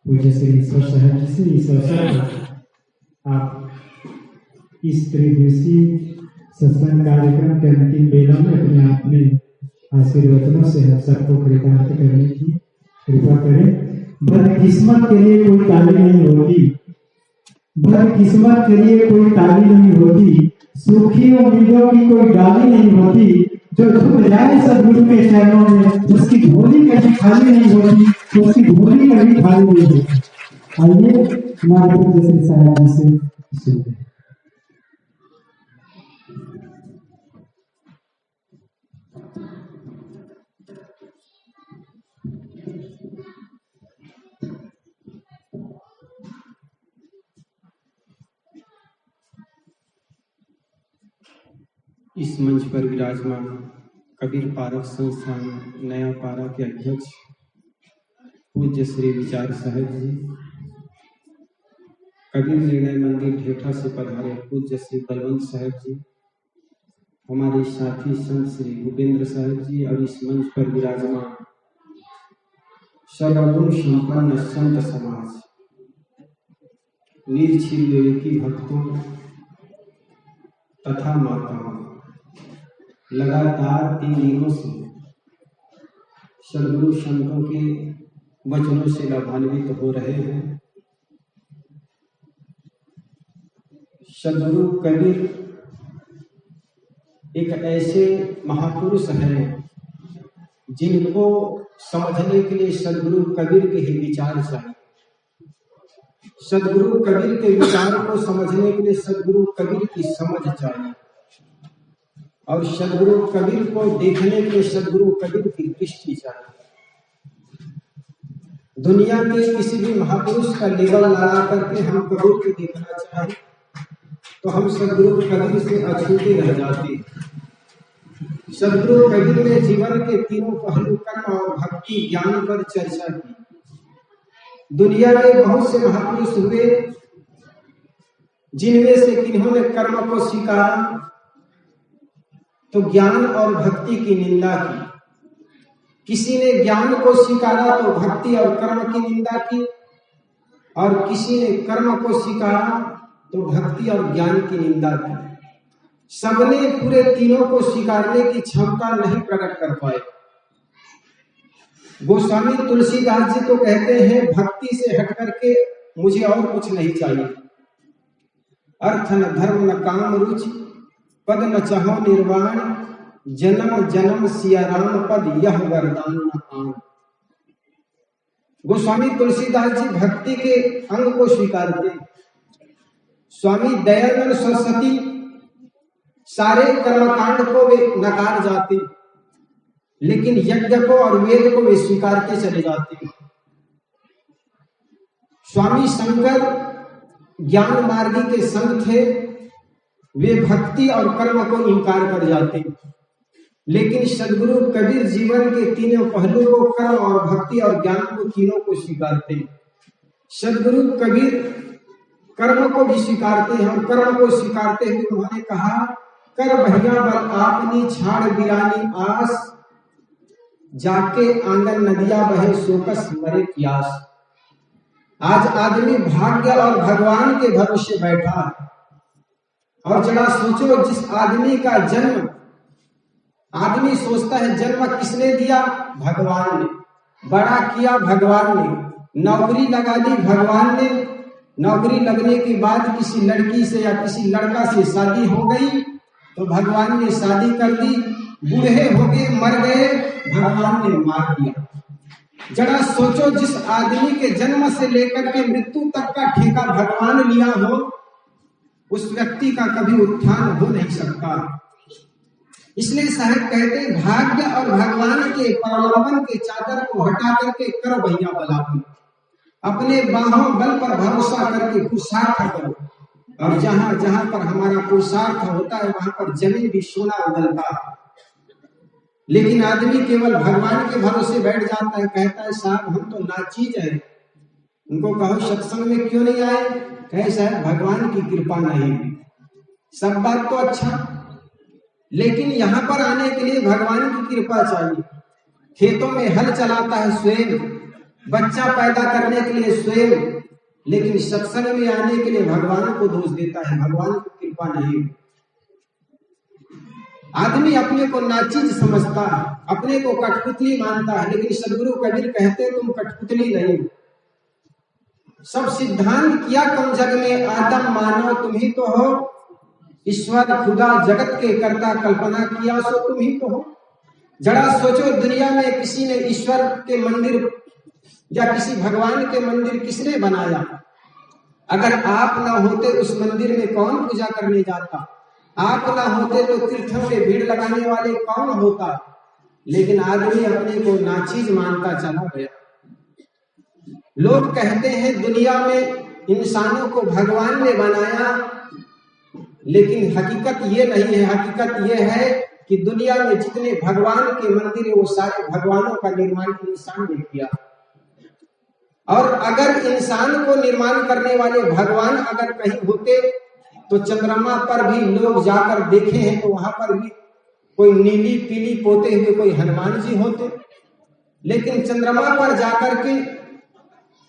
पूज्य श्री ईश्वर साहब जी से इस अवसर पर आप इस त्रिदिवसीय सत्संग कार्यक्रम के अंतिम बेला में अपने आप में आशीर्वचनों से हम सबको कृतार्थ करने की कृपा करें। बदकिस्मत के लिए कोई ताली नहीं होती, बदकिस्मत के लिए कोई ताली नहीं होती, सूखी उम्मीदों की कोई डाली नहीं होती, जो झुक जाए सदगुरु के चरणों में उसकी झोली कभी खाली नहीं होती, उसकी झोली कभी खाली नहीं होती। आइए हमारे पूज्य श्री साहब जी से सुनते हैं। इस मंच पर विराजमान कबीर पारक संस्थान नया पारा के अध्यक्ष पूज्य श्री विचार साहब जी, कबीर निर्णय मंदिर ढेठा से पधारे पूज्य श्री बलवंत साहब जी, हमारे साथी संत श्री भूपेंद्र साहब जी और इस मंच पर विराजमान सर्वगुण संपन्न संत समाज, निर्छील विवेकी भक्तों तथा माताओं, लगातार 3 दिनों से सद्गुरु संतों के वचनों से लाभान्वित हो रहे हैं। सद्गुरु कबीर एक ऐसे महापुरुष हैं जिनको समझने के लिए सद्गुरु कबीर के ही विचार चाहिए। सद्गुरु कबीर के विचार को समझने के लिए सद्गुरु कबीर की समझ चाहिए और सद्गुरु कबीर को देखने के लिए सद्गुरु कबीर की दृष्टि चाहिए। दुनिया के किसी भी महापुरुष का लेवल लगा करके हम कबीर को देखना चाहें तो हम सद्गुरु कबीर से अछूते रह जाते। सद्गुरु कबीर ने जीवन के तीनों पहलू कर्म और भक्ति ज्ञान पर चर्चा की। दुनिया में बहुत से महापुरुष हुए जिनमें से किन्होंने कर्म को स्वीकारा तो ज्ञान और भक्ति की निंदा की, किसी ने ज्ञान को स्वीकारा तो भक्ति और कर्म की निंदा की, और किसी ने कर्म को स्वीकारा तो भक्ति और ज्ञान की निंदा की। सबने पूरे तीनों को स्वीकारने की क्षमता नहीं प्रकट कर पाए। गोस्वामी तुलसीदास जी तो कहते हैं भक्ति से हट करके मुझे और कुछ नहीं चाहिए। अर्थ न धर्म न काम रुचि पद न चाहो निर्वाण, जन्म जन्म सिया राम पद यह वरदान न आन। गोस्वामी तुलसीदास जी भक्ति के अंग को स्वीकारते। स्वामी दयानंद सरस्वती सारे कर्मकांड को वे नकार जाते, लेकिन यज्ञ को और वेद को वे स्वीकारते चले जाते। स्वामी शंकर ज्ञान मार्गी के संत थे, वे भक्ति और कर्म को इनकार कर जाते, लेकिन सद्गुरु कबीर जीवन के तीनों पहलू को कर्म और भक्ति और ज्ञान को तीनों को स्वीकारते। सद्गुरु कबीर कर्म को भी स्वीकारते हैं और कर्म को स्वीकारते हुए उन्होंने कहा कर भैया बल आपनी छाड़ बिरानी आस, जाके आंगन नदिया बहे सोकस मरे प्यास। आज आदमी भाग्य और भगवान के भरोसे बैठा है। और जरा सोचो, जिस आदमी का जन्म, आदमी सोचता है जन्म किसने दिया? भगवान ने। बड़ा किया भगवान ने, नौकरी लगा दी भगवान ने, नौकरी लगने के बाद किसी लड़की से या किसी लड़का से शादी हो गई तो भगवान ने शादी कर दी, बूढ़े हो गए मर गए, भगवान ने मार दिया। जरा सोचो, जिस आदमी के जन्म से लेकर के मृत्यु तक का ठेका भगवान लिया हो, उस व्यक्ति का कभी उत्थान हो नहीं सकता। इसलिए साहब कहते भाग्य और भगवान के प्रलोभन के चादर को हटा करके करो भैया बलापन, अपने बाहों बल पर भरोसा करके पुरुषार्थ करो। और जहां जहां पर हमारा पुरुषार्थ होता है वहां पर जमीन भी सोना उगलता है। लेकिन आदमी केवल भगवान के भरोसे बैठ जाता है, कहता है साहब हम तो नाचीज है। उनको कहो सत्संग में क्यों नहीं आए? कहे साहब भगवान की कृपा नहीं। सब बात तो अच्छा, लेकिन यहाँ पर आने के लिए भगवान की कृपा चाहिए। खेतों में हल चलाता है स्वयं, बच्चा पैदा करने के लिए स्वयं, लेकिन सत्संग में आने के लिए भगवान को दोष देता है, भगवान की कृपा नहीं। आदमी अपने को नाचीज समझता है, अपने को कठपुतली मानता है, लेकिन सदगुरु कबीर कहते तुम कठपुतली नहीं। सब सिद्धांत किया कम जग में, आदम मानव तुम ही तो हो, ईश्वर खुदा जगत के कर्ता कल्पना किया सो तुम ही तो हो। जरा सोचो दुनिया में किसी ने ईश्वर के मंदिर या किसी भगवान के मंदिर किसने बनाया? अगर आप ना होते उस मंदिर में कौन पूजा करने जाता? आप ना होते तो तीर्थों में भीड़ लगाने वाले कौन होता? लेकिन आदमी अपने को नाचीज मानता चला गया। लोग कहते हैं दुनिया में इंसानों को भगवान ने बनाया, लेकिन हकीकत ये नहीं है। हकीकत ये है कि दुनिया में जितने भगवान के मंदिर है वो सारे भगवानों का निर्माण इंसान ने किया। और अगर इंसान को निर्माण करने वाले भगवान अगर कहीं होते तो चंद्रमा पर भी लोग जाकर देखे हैं तो वहां पर भी कोई नीली पीली पोते हुए कोई हनुमान जी होते। लेकिन चंद्रमा पर जाकर के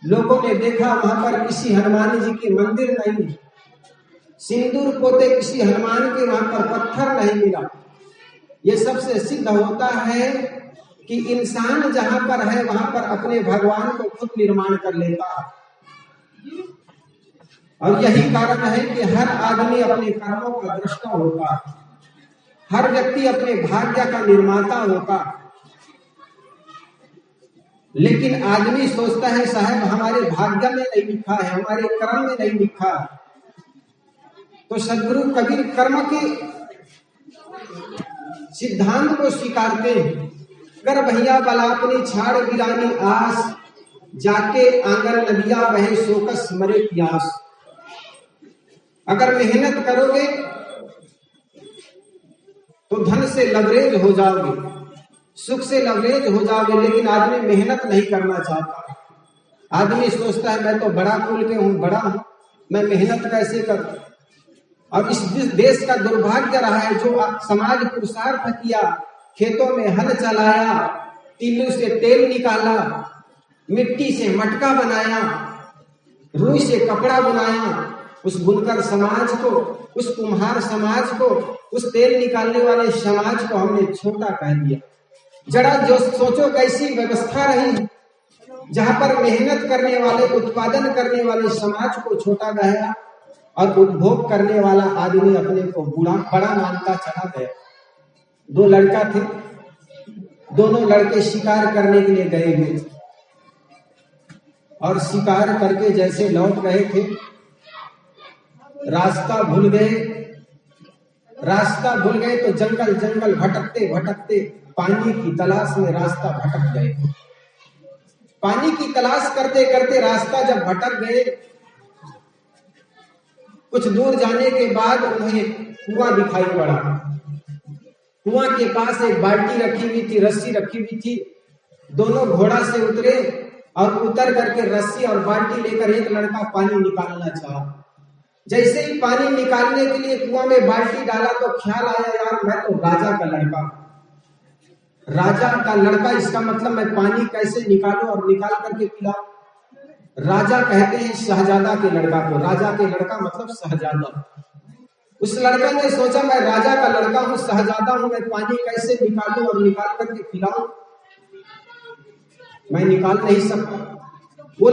लोगों ने देखा वहां पर किसी हनुमान जी के मंदिर नहीं, सिंदूर पोते किसी हनुमान के वहां पर पत्थर नहीं मिला। ये सबसे सिद्ध होता है कि इंसान जहां पर है वहां पर अपने भगवान को खुद निर्माण कर लेता है। और यही कारण है कि हर आदमी अपने कर्मों का दृष्टा होता है, हर व्यक्ति अपने भाग्य का निर्माता होता। लेकिन आदमी सोचता है साहब हमारे भाग्य में नहीं लिखा है, हमारे कर्म में नहीं लिखा। तो सदगुरु कबीर कर्म के सिद्धांत को स्वीकारते हैं। कर भैया बलापनी छाड़ गिरानी आस, जाके आंगन नदिया बहे सोकस मरे प्यास। अगर मेहनत करोगे तो धन से लवरेज हो जाओगे, सुख से लवरेज हो जाओगे, लेकिन आदमी मेहनत नहीं करना चाहता। आदमी सोचता है मैं तो बड़ा कुल के हूं, बड़ा हूं, मैं मेहनत कैसे करूं। और इस देश का दुर्भाग्य रहा है जो समाज पुरुषार्थ किया, खेतों में हल चलाया, तीलू से तेल निकाला, मिट्टी से मटका बनाया, रुई से कपड़ा बनाया, उस बुनकर समाज को, उस कुम्हार समाज को, उस तेल निकालने वाले समाज को हमने छोटा कह दिया। जरा जो सोचो कैसी व्यवस्था रही जहां पर मेहनत करने वाले, उत्पादन करने वाले समाज को छोटा गया और उपभोग करने वाला आदमी अपने को बड़ा मानता चला गया। दो लड़का थे, दोनों लड़के शिकार करने के लिए गए हुए थे और शिकार करके जैसे लौट रहे थे रास्ता भूल गए तो जंगल जंगल भटकते भटकते पानी की तलाश में रास्ता भटक गए। पानी की तलाश करते करते रास्ता जब भटक गए, कुछ दूर जाने के बाद उन्हें कुआं दिखाई पड़ा। कुआं के पास एक बाल्टी रखी हुई थी, रस्सी रखी हुई थी। दोनों घोड़ा से उतरे और उतर करके रस्सी और बाल्टी लेकर एक लड़का पानी निकालना चाहा। जैसे ही पानी निकालने के लिए कुआं में बाल्टी डाला तो ख्याल आया यार मैं तो राजा का लड़का, इसका मतलब मैं पानी कैसे निकालूं और निकाल करके पिलाऊं। राजा कहते हैं शहजादा के लड़का को, राजा के लड़का मतलब शहजादा। उस लड़का ने सोचा मैं राजा का लड़का हूं, शहजादा हूं, मैं पानी कैसे निकालूं और निकाल करके पिलाऊं, मैं निकाल नहीं सकता। वो